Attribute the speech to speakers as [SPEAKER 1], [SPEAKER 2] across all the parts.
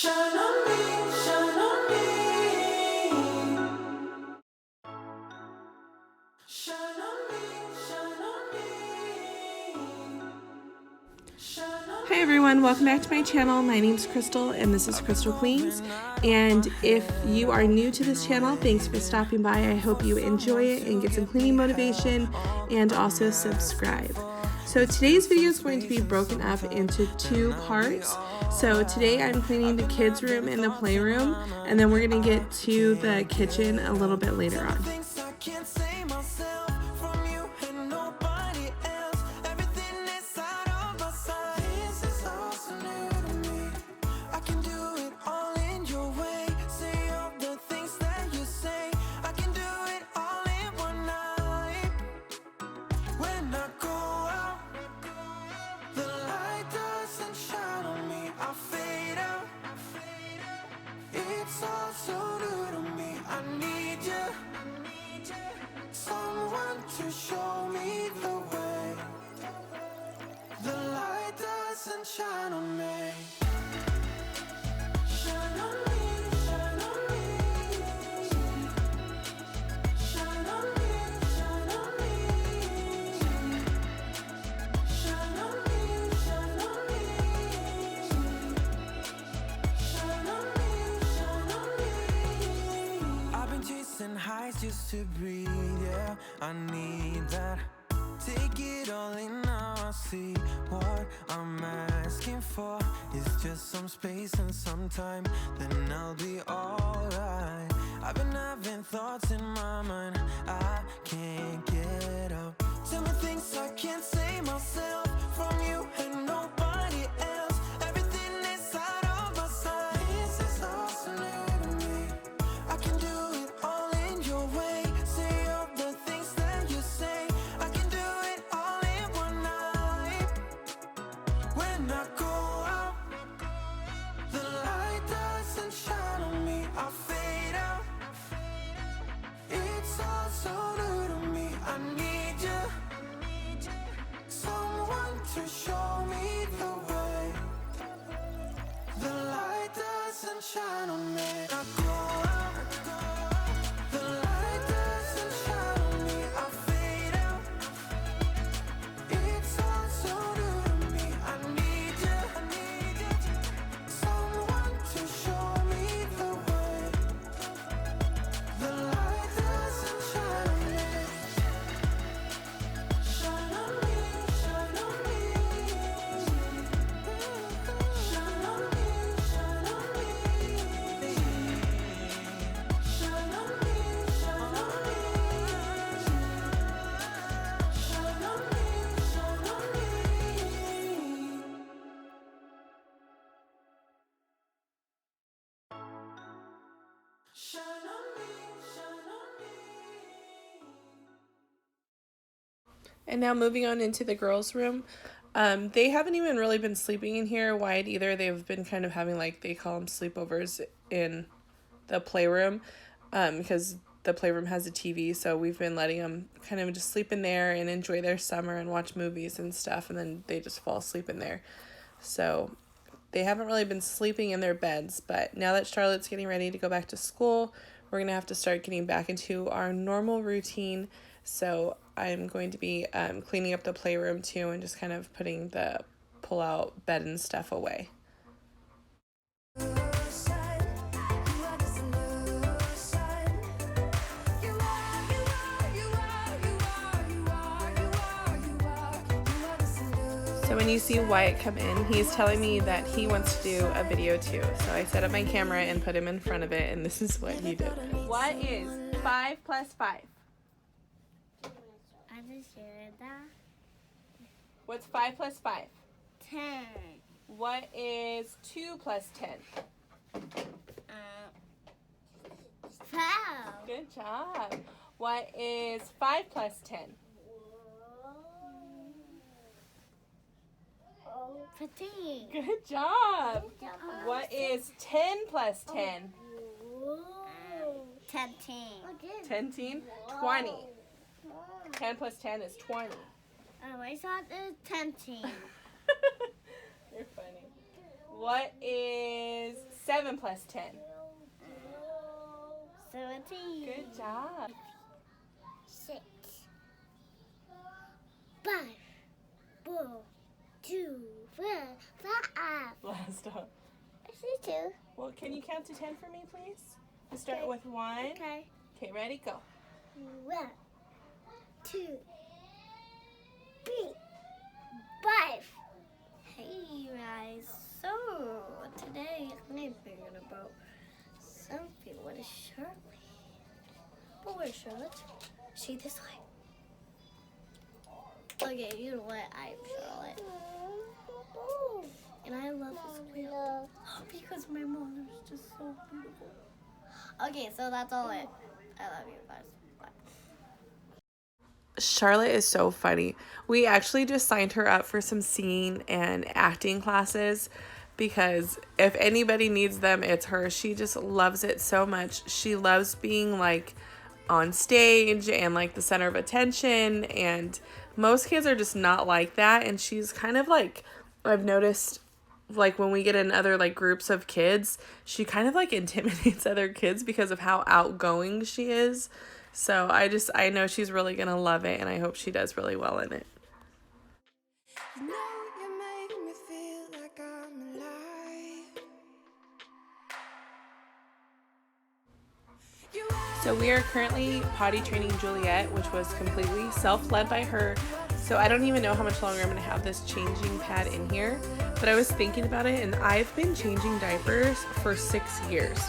[SPEAKER 1] Shine on me, shine on me. Shine on me, shine on me. Shine on me.
[SPEAKER 2] Hi everyone, welcome back to my channel. My name's Crystal and this is Crystal Queens. And if you are new to this channel, thanks for stopping by. I hope you enjoy it and get some cleaning motivation and also subscribe. So today's video is going to be broken up into two parts. So today I'm cleaning the kids' room and the playroom, and then we're going to get to the kitchen a little bit later on.
[SPEAKER 1] To show me the way, the light doesn't shine on me. Shine on me, shine on me. Shine on me, shine on me. Shine on me, shine on me. Shine on me, shine on me. I've been chasing highs just to breathe, yeah. I need that. Take it all in now. I see what I'm asking for is just some space and some time. Then I'll be alright. I've been having thoughts in my mind I can't get out. Tell me things I can't say myself from you and nobody else. Everything inside of my side. This is all so new to me. I can do it all in your way. Say all the things that you say. I can do it all in one night. When I go out, the light doesn't shine on me. I fade out. It's all so new to me. I need you. Someone to show me the way. The light doesn't shine on me. I go out. The light doesn't shine on me. I fade out. It's all so new to me. I need you. Someone to show me the way. The light doesn't shine on me. Shine on me, shine on me. Shine on me, shine on me. Shine on me, shine on me. Shine on me, shine on me. Shine on me, shine on me.
[SPEAKER 2] And now moving on into the girls' room. They haven't even really been sleeping in here wide either. They've been kind of having, like, they call them sleepovers in the playroom, because the playroom has a TV, so we've been letting them kind of just sleep in there and enjoy their summer and watch movies and stuff, and then they just fall asleep in there. So they haven't really been sleeping in their beds, but now that Charlotte's getting ready to go back to school, we're going to have to start getting back into our normal routine. So I'm going to be cleaning up the playroom too and just kind of putting the pull-out bed and stuff away. So when you see Wyatt come in, he's telling me that he wants to do a video too. So I set up my camera and put him in front of it, and this is what he did. What is 5 plus 5? What's 5 plus 5?
[SPEAKER 3] 10.
[SPEAKER 2] What is 2 plus 10?
[SPEAKER 3] 12.
[SPEAKER 2] Good job. What is 5 plus 10?
[SPEAKER 3] 15.
[SPEAKER 2] Good job. What is 10 plus 10?
[SPEAKER 3] 10.
[SPEAKER 2] 10? 20. 10 plus 10 is 20.
[SPEAKER 3] I thought it was 10.
[SPEAKER 2] You're funny. What is 7 plus 10?
[SPEAKER 3] 17.
[SPEAKER 2] Good job.
[SPEAKER 3] 6. 5. 4. 2. 1. 5.
[SPEAKER 2] Last one.
[SPEAKER 3] I see 2.
[SPEAKER 2] Well, can you count to 10 for me, please? We'll start with 1.
[SPEAKER 3] Okay.
[SPEAKER 2] Okay, ready? Go.
[SPEAKER 3] 1, 2, 3, 5. Hey guys, so today I'm thinking about something. What is Charlotte? But where's Charlotte? See this way? Okay, you know what? I'm Charlotte. And I love this wheel because my mom is just so beautiful. Okay, so that's all it. I love you guys. Bye.
[SPEAKER 2] Charlotte is so funny. We actually just signed her up for some singing and acting classes because if anybody needs them, it's her. She just loves it so much. She loves being like on stage and like the center of attention, and most kids are just not like that, and she's kind of like, I've noticed, like when we get in other like groups of kids, she kind of like intimidates other kids because of how outgoing she is. So I know she's really gonna love it, and I hope she does really well in it.
[SPEAKER 1] You know you make me feel like I'm alive.
[SPEAKER 2] So we are currently potty training Juliet, which was completely self-led by her. So I don't even know how much longer I'm gonna have this changing pad in here, but I was thinking about it, and I've been changing diapers for 6 years.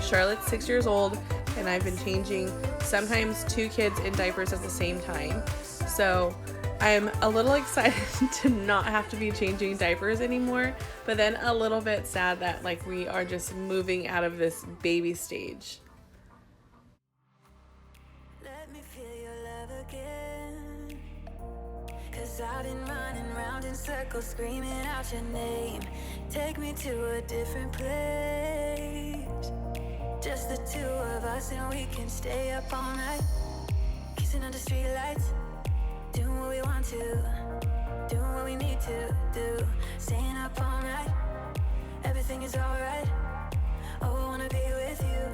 [SPEAKER 2] Charlotte's 6 years old, and I've been changing sometimes 2 kids in diapers at the same time. So I'm a little excited to not have to be changing diapers anymore, but then a little bit sad that like we are just moving out of this baby stage.
[SPEAKER 1] Let me feel your love again. 'Cause I've been running round in circles, screaming out your name. Take me to a different place. Just the 2 of us, and we can stay up all night, kissing under streetlights, doing what we want to, doing what we need to do, staying up all night. Everything is alright. Oh, I wanna be with you.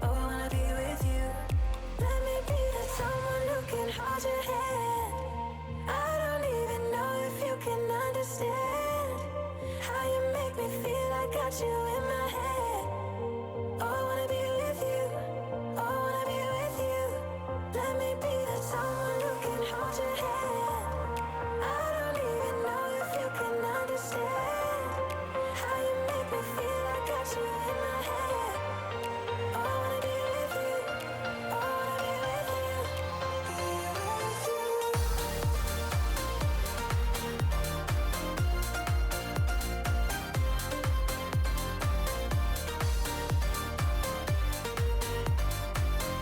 [SPEAKER 1] Oh, I wanna be with you. Let me be that someone who can hold your hand. I don't even know if you can understand how you make me feel. I got you in my head. Oh, I wanna be with you. Oh, I wanna be with you. Let me be that someone who can hold your hand. I don't even know if you can understand how you make me feel. I got you in my head. Oh, I wanna be with you. Oh, I wanna be with you. Be with you.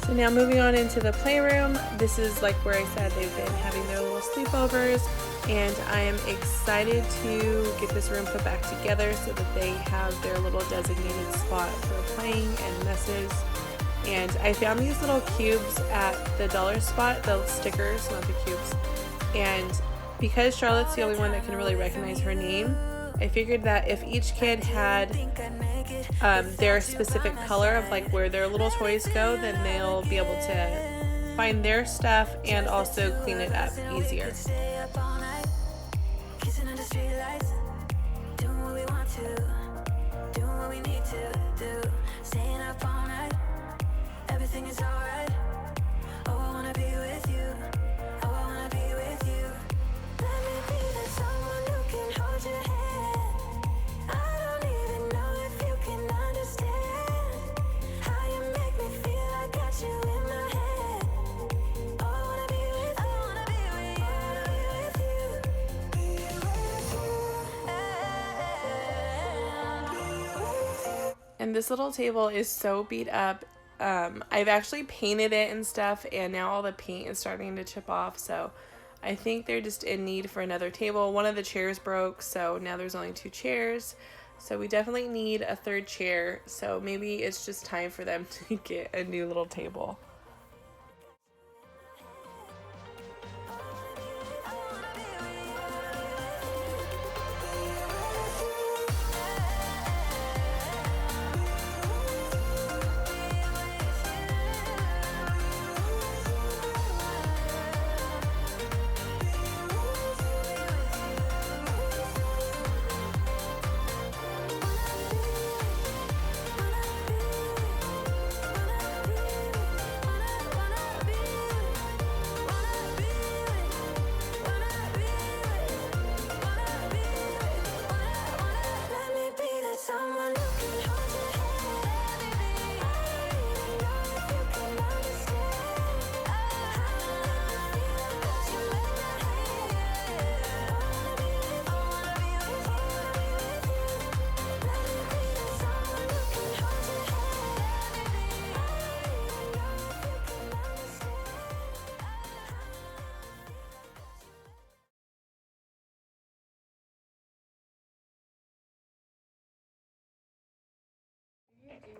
[SPEAKER 2] So now moving on into the playroom. This is like where I said they've been having their little sleepovers, and I am excited to get this room put back together so that they have their little designated spot for playing and messes. And I found these little cubes at the dollar spot, the stickers, not the cubes. And because Charlotte's the only one that can really recognize her name, I figured that if each kid had their specific color of like where their little toys go, then they'll be able to find their stuff and also clean it up easier.
[SPEAKER 1] Stay up all night, kissing under streetlights, doing what we want to, doing what we need to do, staying up all night. Everything is alright. Oh, I wanna be with you. Oh, I wanna be with you. Let me be that someone who can hold your hand. I don't even know if you can understand how you make me feel. I got you in my head. Oh, I wanna be with you. I wanna be with you. I wanna be with you. Be with you.
[SPEAKER 2] And this little table is so beat up. I've actually painted it and stuff, and now all the paint is starting to chip off, so I think they're just in need for another table. One of the chairs broke, so now there's only 2 chairs. So we definitely need a 3rd chair, so maybe it's just time for them to get a new little table.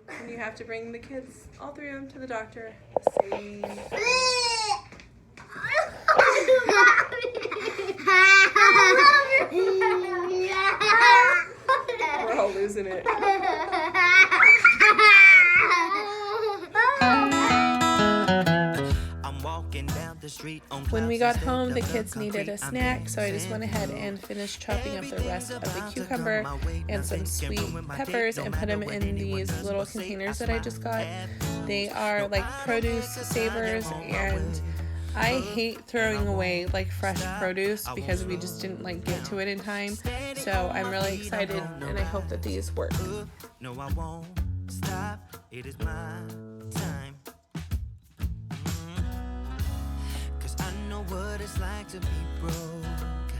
[SPEAKER 2] And you have to bring the kids, all three of them, to the doctor. Same. We're all losing it. When we got home, the kids needed a snack, so I just went ahead and finished chopping up the rest of the cucumber and some sweet peppers and put them in these little containers that I just got. They are like produce savers, and I hate throwing away like fresh produce because we just didn't like get to it in time. So I'm really excited, and I hope that these work.
[SPEAKER 1] No, I won't stop. It is my time. I know what it's like to be broke.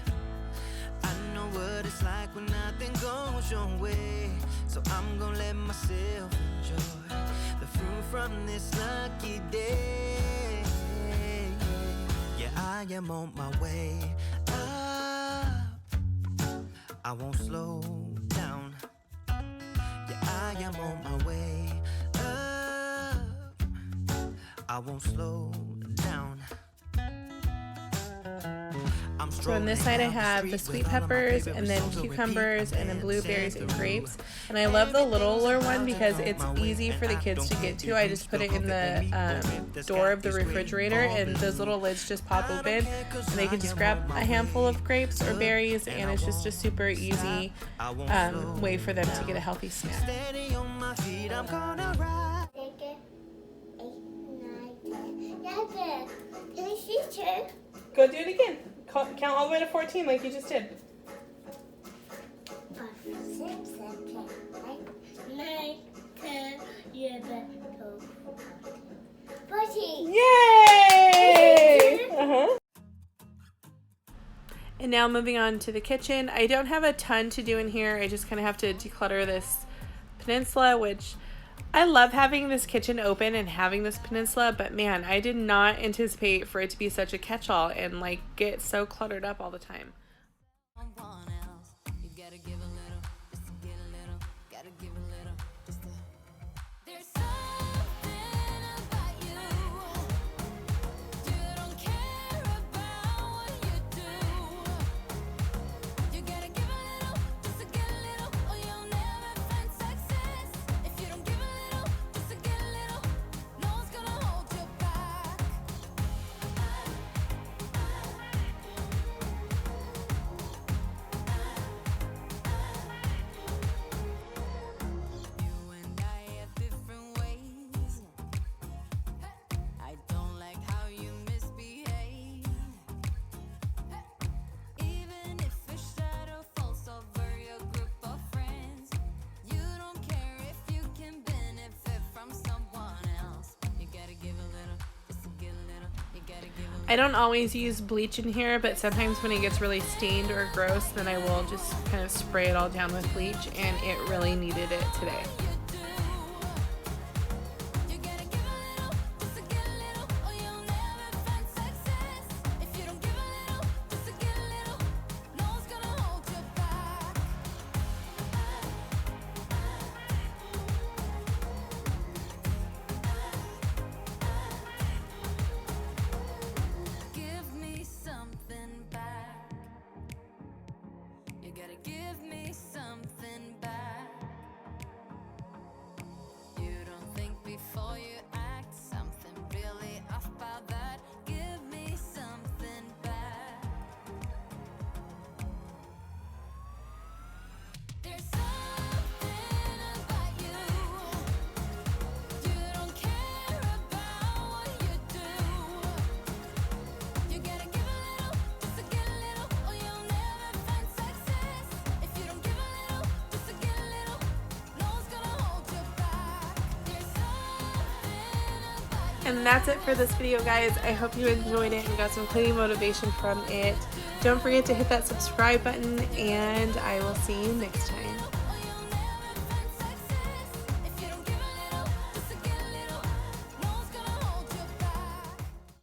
[SPEAKER 1] I know what it's like when nothing goes your way. So I'm gonna let myself enjoy the fruit from this lucky day. Yeah, I am on my way up. I won't slow down. Yeah, I am on my way up. I won't slow down.
[SPEAKER 2] So on this side I have the sweet peppers and then cucumbers and then blueberries and grapes. And I love the littler one because it's easy for the kids to get to. I just put it in the door of the refrigerator, and those little lids just pop open, and they can just grab a handful of grapes or berries, and it's just a super easy way for them to get a healthy snack. Go do it again. Count all the way to 14 like you just did.
[SPEAKER 3] 5, 6, 7, 8, 9, 10, 11, 12, 14.
[SPEAKER 2] Yay! And now moving on to the kitchen. I don't have a ton to do in here. I just kind of have to declutter this peninsula, which I love having this kitchen open and having this peninsula, but man, I did not anticipate for it to be such a catch-all and like get so cluttered up all the time. I don't always use bleach in here, but sometimes when it gets really stained or gross, then I will just kind of spray it all down with bleach, and it really needed it today. And that's it for this video, guys. I hope you enjoyed it and got some cleaning motivation from it. Don't forget to hit that subscribe button, and I will see you next time.